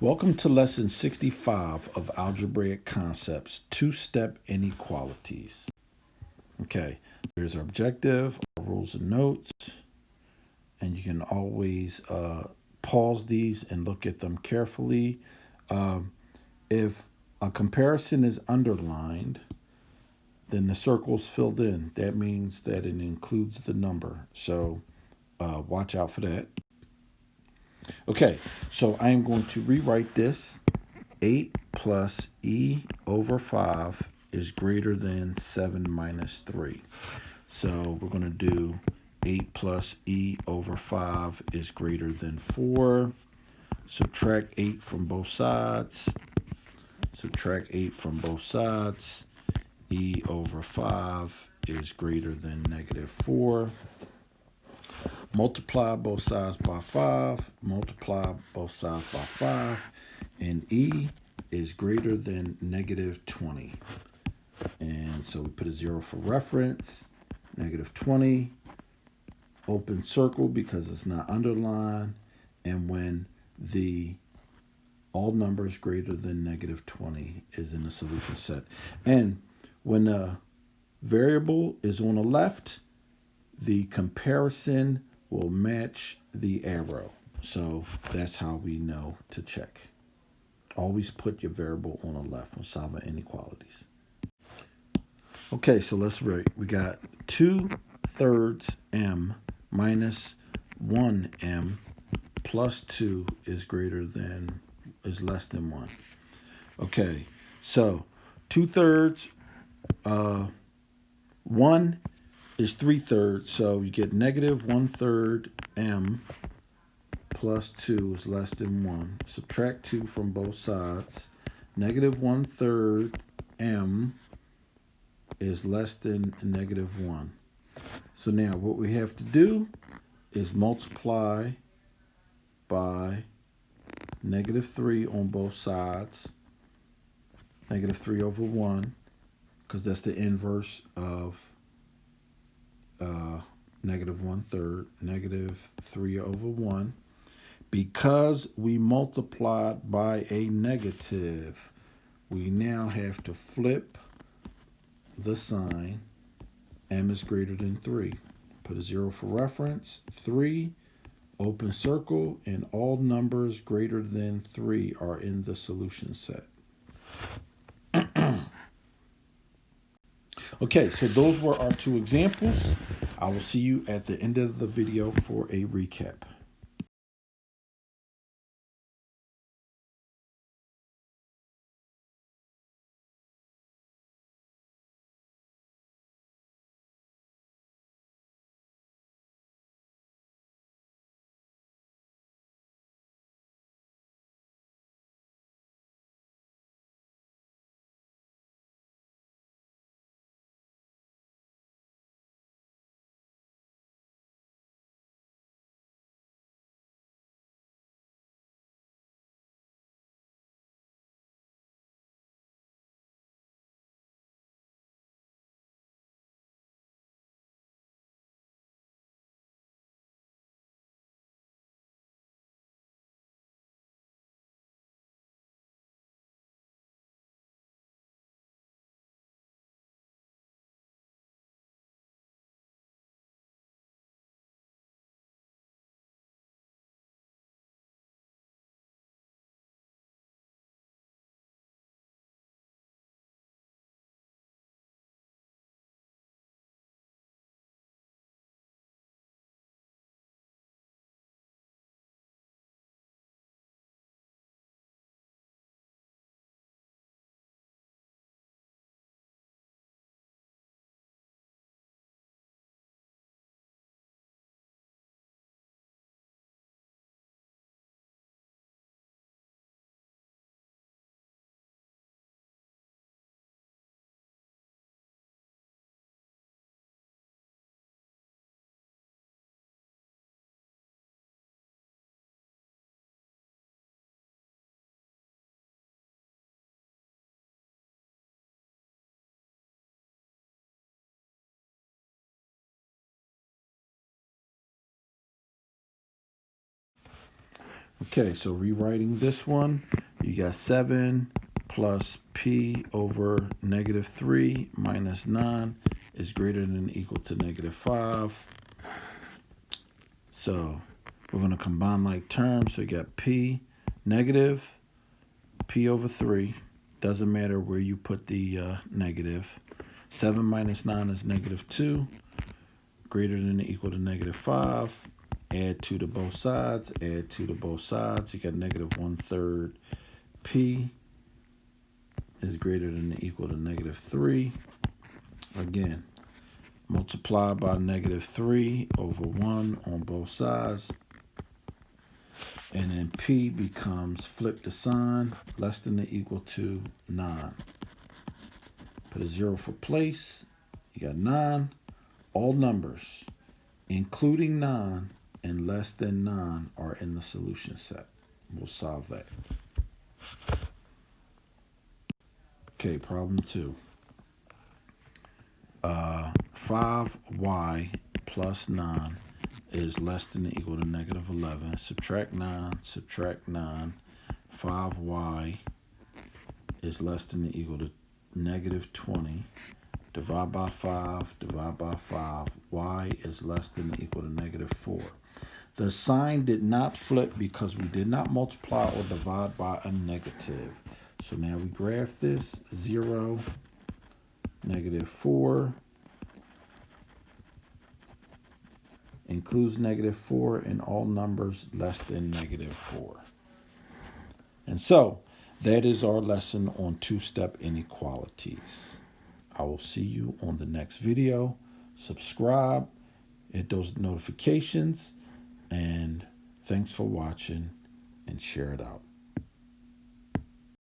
Welcome to lesson 65 of Algebraic Concepts, Two-Step Inequalities. Okay, there's our objective, our rules and notes, and you can always pause these and look at them carefully. If a comparison is underlined, then the circle's filled in. That means that it includes the number. So watch out for that. Okay, so I am going to rewrite this. 8 plus e over 5 is greater than 7 minus 3. So we're going to do 8 plus e over 5 is greater than 4. Subtract 8 from both sides. Subtract 8 from both sides. E over 5 is greater than negative 4. Multiply both sides by 5. Multiply both sides by 5. And e is greater than negative 20. And so we put a 0 for reference. Negative 20. Open circle because it's not underlined. And when the all numbers greater than negative 20 is in the solution set. And when the variable is on the left, the comparison will match the arrow. So that's how we know to check. Always put your variable on the left when solving inequalities. Okay, so let's write. We got 2/3 m minus 1m plus 2 is less than 1. Okay, so 2/3, 1 is 3/3, so you get negative 1/3 m plus 2 is less than 1. Subtract 2 from both sides. Negative 1/3 m is less than negative 1. So now what we have to do is multiply by negative 3 on both sides. Negative 3 over 1, because that's the inverse of negative 1/3. Negative 3 over 1. Because we multiplied by a negative, we now have to flip the sign. M is greater than 3. Put a 0 for reference. 3, open circle, and all numbers greater than 3 are in the solution set. Okay, so those were our two examples. I will see you at the end of the video for a recap. Okay, so rewriting this one, you got 7 plus p over negative 3 minus 9 is greater than or equal to negative 5. So we're going to combine like terms. So you got p negative p over 3. Doesn't matter where you put the negative. 7 minus 9 is negative 2. Greater than or equal to negative 5. Add 2 to both sides. Add 2 to both sides. You got negative 1/3 p is greater than or equal to negative 3. Again, multiply by negative 3 over 1 on both sides. And then p becomes, flip the sign, less than or equal to 9. Put a 0 for place. You got 9. All numbers, including 9 and less than 9, are in the solution set. We'll solve that. Okay, problem 2. 5y plus 9 is less than or equal to negative 11. Subtract 9, subtract 9. 5y is less than or equal to negative 20. Divide by 5, divide by 5. Y is less than or equal to negative 4. The sign did not flip because we did not multiply or divide by a negative. So now we graph this. 0, negative 4. Includes negative 4 in all numbers less than negative 4. And so that is our lesson on two-step inequalities. I will see you on the next video. Subscribe, hit those notifications, and thanks for watching, and share it out.